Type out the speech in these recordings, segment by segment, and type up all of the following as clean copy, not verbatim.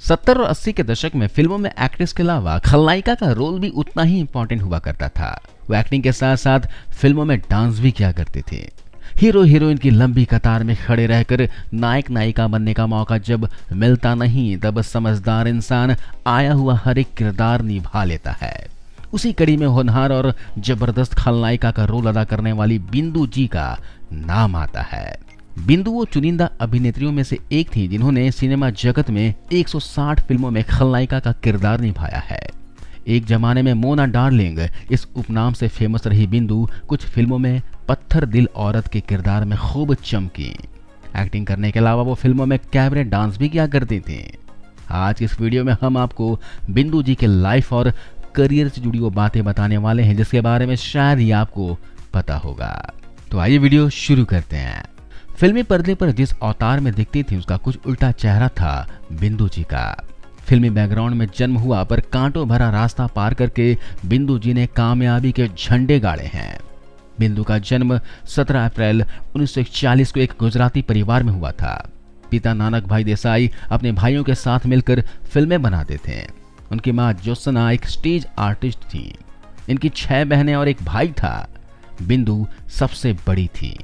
70 और 80 के दशक में फिल्मों में एक्ट्रेस के अलावा खलनायिका का रोल भी उतना ही इंपॉर्टेंट हुआ करता था। वो एक्टिंग के साथ साथ फिल्मों में डांस भी किया करते थे। हीरो हीरोइन की लंबी कतार में खड़े रहकर नायक नायिका बनने का मौका जब मिलता नहीं, तब समझदार इंसान आया हुआ हर एक किरदार निभा लेता है। उसी कड़ी में होनहार और जबरदस्त खलनायिका का रोल अदा करने वाली बिंदु जी का नाम आता है। बिंदु वो चुनिंदा अभिनेत्रियों में से एक थी जिन्होंने सिनेमा जगत में 160 फिल्मों में खलनायिका का किरदार निभाया है। एक जमाने में मोना डार्लिंग इस उपनाम से फेमस रही बिंदु कुछ फिल्मों में पत्थर दिल औरत के किरदार में खूब चमकी। एक्टिंग करने के अलावा वो फिल्मों में कैबरे डांस भी किया करती थी। आज इस वीडियो में हम आपको बिंदु जी के लाइफ और करियर से जुड़ी वो बातें बताने वाले हैं जिसके बारे में शायद ही आपको पता होगा। तो आइए वीडियो शुरू करते हैं। फिल्मी पर्दे पर जिस अवतार में दिखती थी उसका कुछ उल्टा चेहरा था बिंदु जी का। फिल्मी बैकग्राउंड में जन्म हुआ पर कांटों भरा रास्ता पार करके बिंदु जी ने कामयाबी के झंडे गाड़े हैं। बिंदु का जन्म 17 अप्रैल 1941 को एक गुजराती परिवार में हुआ था। पिता नानक भाई देसाई अपने भाइयों के साथ मिलकर फिल्में बनाते थे। उनकी मां ज्योत्सना एक स्टेज आर्टिस्ट थी। इनकी 6 बहनें और एक भाई था। बिंदु सबसे बड़ी थी।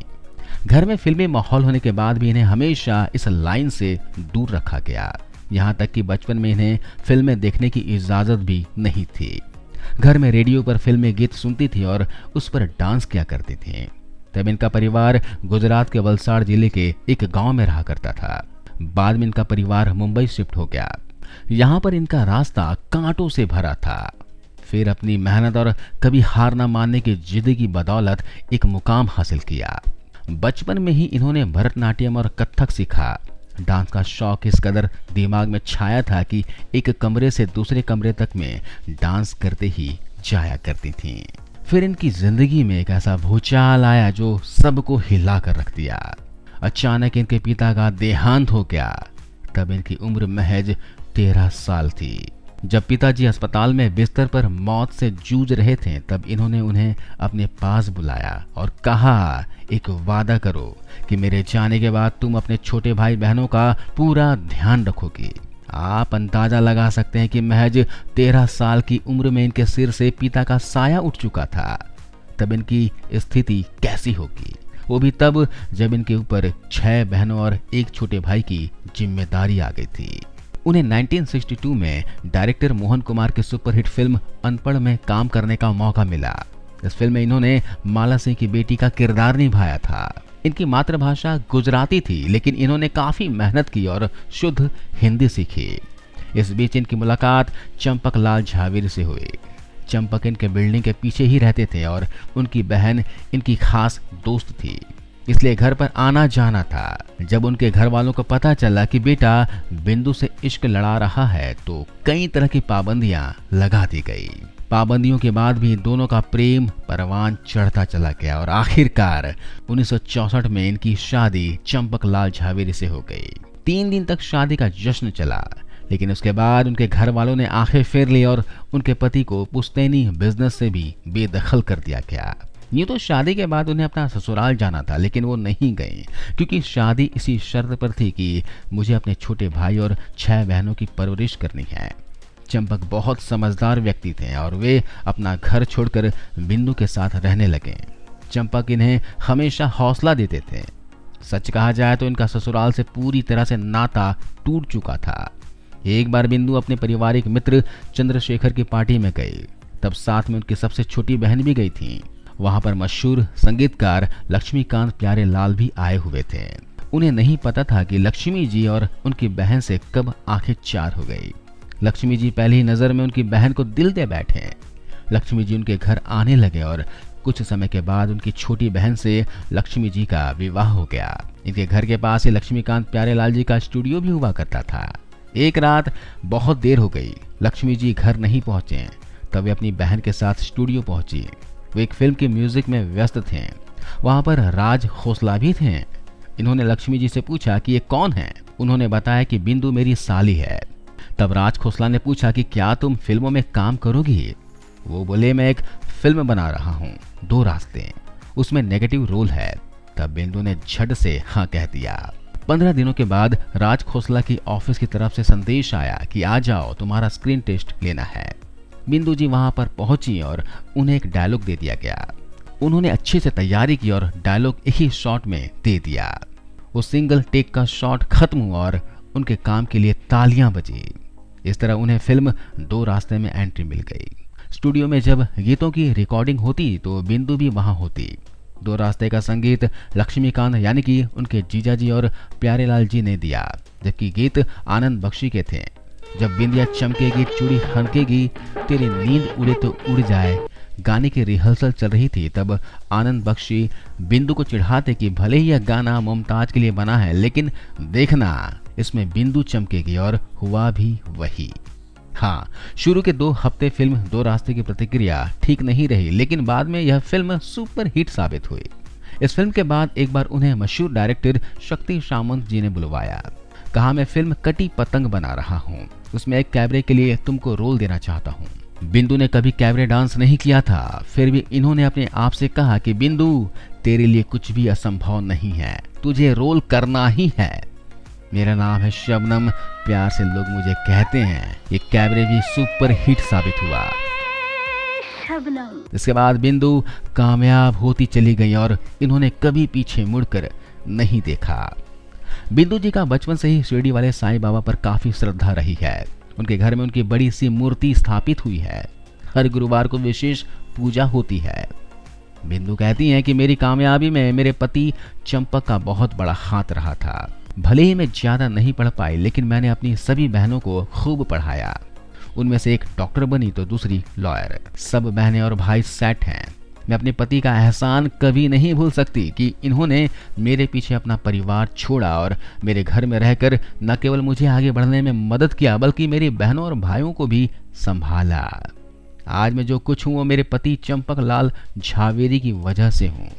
घर में फिल्मी माहौल होने के बाद भी इन्हें हमेशा इस लाइन से दूर रखा गया। यहाँ तक कि बचपन में इन्हें फिल्में देखने की इजाजत भी नहीं थी। घर में रेडियो पर फिल्मी गीत सुनती थी और उस पर डांस किया करती थी। तब इनका परिवार गुजरात के वलसाड़ जिले के एक गांव में रहा करता था। बाद में इनका परिवार मुंबई शिफ्ट हो गया। यहाँ पर इनका रास्ता कांटों से भरा था। फिर अपनी मेहनत और कभी हार न मानने की जिद की बदौलत एक मुकाम हासिल किया। बचपन में ही इन्होंने भरतनाट्यम और कथक सीखा। डांस का शौक इस कदर दिमाग में छाया था कि एक कमरे से दूसरे कमरे तक में डांस करते ही जाया करती थीं। फिर इनकी जिंदगी में एक ऐसा भूचाल आया जो सबको हिला कर रख दिया। अचानक इनके पिता का देहांत हो गया। तब इनकी उम्र महज 13 साल थी। जब पिताजी अस्पताल में बिस्तर पर मौत से जूझ रहे थे तब इन्होंने उन्हें अपने पास बुलाया और कहा, एक वादा करो कि मेरे जाने के बाद तुम अपने छोटे भाई बहनों का पूरा ध्यान रखोगी। आप अंदाजा लगा सकते हैं कि महज 13 साल की उम्र में इनके सिर से पिता का साया उठ चुका था। तब इनकी स्थिति कैसी होगी, वो भी तब जब इनके ऊपर 6 बहनों और एक छोटे भाई की जिम्मेदारी आ गई थी। उन्हें 1962 में डायरेक्टर मोहन कुमार की सुपरहिट फिल्म अनपढ़ में काम करने का मौका मिला। इस फिल्म में इन्होंने माला सिंह की बेटी का किरदार निभाया था। इनकी मातृभाषा गुजराती थी लेकिन इन्होंने काफी मेहनत की और शुद्ध हिंदी सीखी। इस बीच इनकी मुलाकात चंपक लाल झावेरी से हुई। चंपक इनके बिल्डिंग के पीछे ही रहते थे और उनकी बहन इनकी खास दोस्त थी, इसलिए घर पर आना जाना था। जब उनके घर वालों को पता चला कि बेटा बिंदु से इश्क लड़ा रहा है तो कई तरह की पाबंदियां लगा दी गई। पाबंदियों के बाद भी दोनों का प्रेम परवान चढ़ता चला गया और आखिरकार 1964 में इनकी शादी चंपक लाल झावेरी से हो गई। 3 दिन तक शादी का जश्न चला, लेकिन उसके बाद उनके घर वालों ने आंखें फेर ली और उनके पति को पुश्तैनी बिजनेस से भी बेदखल कर दिया गया। ये तो शादी के बाद उन्हें अपना ससुराल जाना था, लेकिन वो नहीं गई क्योंकि शादी इसी शर्त पर थी कि मुझे अपने छोटे भाई और 6 बहनों की परवरिश करनी है। चंपक बहुत समझदार व्यक्ति थे और वे अपना घर छोड़कर बिंदु के साथ रहने लगे। चंपक इन्हें हमेशा हौसला देते थे। सच कहा जाए तो इनका ससुराल से पूरी तरह से नाता टूट चुका था। एक बार बिंदु अपने पारिवारिक मित्र चंद्रशेखर की पार्टी में गई। तब साथ में उनकी सबसे छोटी बहन भी गई थी। वहां पर मशहूर संगीतकार लक्ष्मीकांत प्यारे लाल भी आए हुए थे। उन्हें नहीं पता था कि लक्ष्मी जी और उनकी बहन से कब आंखें चार हो गई। लक्ष्मी जी पहली नजर में उनकी बहन को दिल दे बैठे। लक्ष्मी जी उनके घर आने लगे और कुछ समय के बाद उनकी छोटी बहन से लक्ष्मी जी का विवाह हो गया। इनके घर के पास ही लक्ष्मीकांत प्यारे लाल जी का स्टूडियो भी हुआ करता था। एक रात बहुत देर हो गई, लक्ष्मी जी घर नहीं पहुंचे। तब वे अपनी बहन के साथ स्टूडियो पहुंची। वे एक फिल्म के म्यूजिक में व्यस्त थे। वहां पर राज खोसला भी थे। इन्होंने लक्ष्मी जी से पूछा कि ये कौन है। उन्होंने बताया कि बिंदु मेरी साली है। तब राज खोसला ने पूछा कि क्या तुम फिल्मों में काम करोगी। वो बोले, मैं एक फिल्म बना रहा हूँ, 2 रास्ते, उसमें नेगेटिव रोल है। तब बिंदु ने झट से हाँ कह दिया। 15 दिनों के बाद राज खोसला की ऑफिस की तरफ से संदेश आया कि आ जाओ, तुम्हारा स्क्रीन टेस्ट लेना है। बिंदु जी वहां पर पहुंची और उन्हें एक डायलॉग दे दिया गया। उन्होंने अच्छे से तैयारी की और डायलॉग एक ही शॉट में दे दिया। वो सिंगल टेक का शॉट खत्म हुआ और उनके काम के लिए तालियां बजी। इस तरह उन्हें फिल्म दो रास्ते में एंट्री मिल गई। स्टूडियो में जब गीतों की रिकॉर्डिंग होती तो बिंदु भी वहां होती। दो रास्ते का संगीत लक्ष्मीकांत यानी कि उनके जीजाजी और प्यारेलाल जी ने दिया, जबकि गीत आनंद बख्शी के थे। जब बिंदिया चमकेगी चूड़ी खनकेगी तेरी नींद उड़े तो उड़ जाए गाने की रिहर्सल चल रही थी, तब आनंद बख्शी बिंदु को चिढ़ाते कि भले ही यह गाना मुमताज के लिए बना है, लेकिन देखना इसमें बिंदु चमकेगी, और हुआ भी वही। हाँ, शुरू के 2 हफ्ते फिल्म दो रास्ते की प्रतिक्रिया ठीक नहीं रही, लेकिन बाद में यह फिल्म सुपर हिट साबित हुई। इस फिल्म के बाद एक बार उन्हें मशहूर डायरेक्टर शक्ति सामंत जी ने बुलवाया। कहा, मैं फिल्म कटी पतंग बना रहा हूँ, उसमें एक कैबरे के लिए तुमको रोल देना चाहता हूँ। बिंदु ने कभी कैबरे डांस नहीं किया था, फिर भी इन्होंने अपने आप से कहा कि बिंदु, तेरे लिए कुछ भी असंभव नहीं है, तुझे रोल करना ही है। मेरा नाम है शबनम, प्यार से लोग मुझे कहते हैं। ये कैबरे भी सुपर हिट साबित हुआ। इसके बाद बिंदु कामयाब होती चली गई और इन्होंने कभी पीछे मुड़कर नहीं देखा। बिंदु जी का बचपन से ही शिरडी वाले साईं बाबा पर काफी श्रद्धा रही है। उनके घर में उनकी बड़ी सी मूर्ति स्थापित हुई है। हर गुरुवार को विशेष पूजा होती है। बिंदु कहती हैं कि मेरी कामयाबी में मेरे पति चंपक का बहुत बड़ा हाथ रहा था। भले ही मैं ज्यादा नहीं पढ़ पाई, लेकिन मैंने अपनी सभी बहनों को खूब पढ़ाया। उनमें से एक डॉक्टर बनी तो दूसरी लॉयर। सब बहनें और भाई सेट हैं। मैं अपने पति का एहसान कभी नहीं भूल सकती कि इन्होंने मेरे पीछे अपना परिवार छोड़ा और मेरे घर में रहकर न केवल मुझे आगे बढ़ने में मदद किया, बल्कि मेरी बहनों और भाइयों को भी संभाला। आज मैं जो कुछ हूँ वो मेरे पति चंपक लाल झावेरी की वजह से हूँ।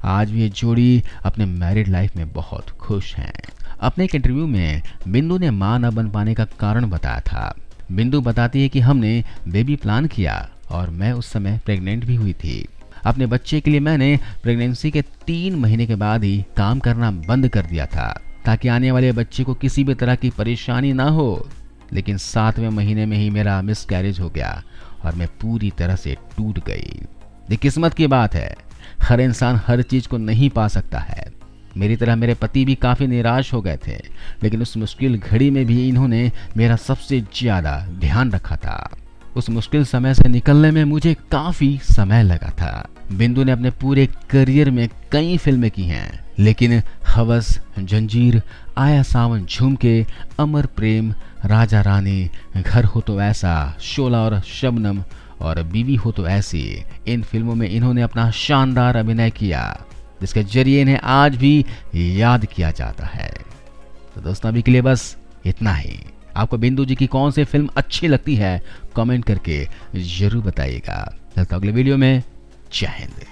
आज भी ये जोड़ी अपने मैरिड लाइफ में बहुत खुश हैं। अपने एक इंटरव्यू में बिंदु ने मां न बन पाने का कारण बताया था। बिंदु बताती है कि हमने बेबी प्लान किया और मैं उस समय प्रेग्नेंट भी हुई थी। अपने बच्चे के लिए मैंने प्रेगनेंसी के 3 महीने के बाद ही काम करना बंद कर दिया था, ताकि आने वाले बच्चे को किसी भी तरह की परेशानी ना हो। लेकिन 7वें महीने में ही मेरा मिसकैरेज हो गया और मैं पूरी तरह से टूट गई। ये किस्मत की बात है। हर इंसान हर चीज को नहीं पा सकता है। मेरी तरह मेरे पति भी काफी निराश हो गए थे, लेकिन उस मुश्किल घड़ी में भी इन्होंने मेरा सबसे ज्यादा ध्यान रखा था। उस मुश्किल समय से निकलने में मुझे काफी समय लगा था। बिंदु ने अपने पूरे करियर में कई फिल्में की हैं, लेकिन हवस, जंजीर, आया सावन झुमके, अमर प्रेम, राजा रानी, घर हो तो ऐसा, शोला और शबनम और बीवी हो तो ऐसी, इन फिल्मों में इन्होंने अपना शानदार अभिनय किया, जिसके जरिए इन्हें आज भी याद किया जाता है। तो दोस्तों, अभी के लिए बस इतना ही। आपको बिंदु जी की कौन सी फिल्म अच्छी लगती है, कमेंट करके जरूर बताइएगा। चलता अगले वीडियो में। जय हिंद।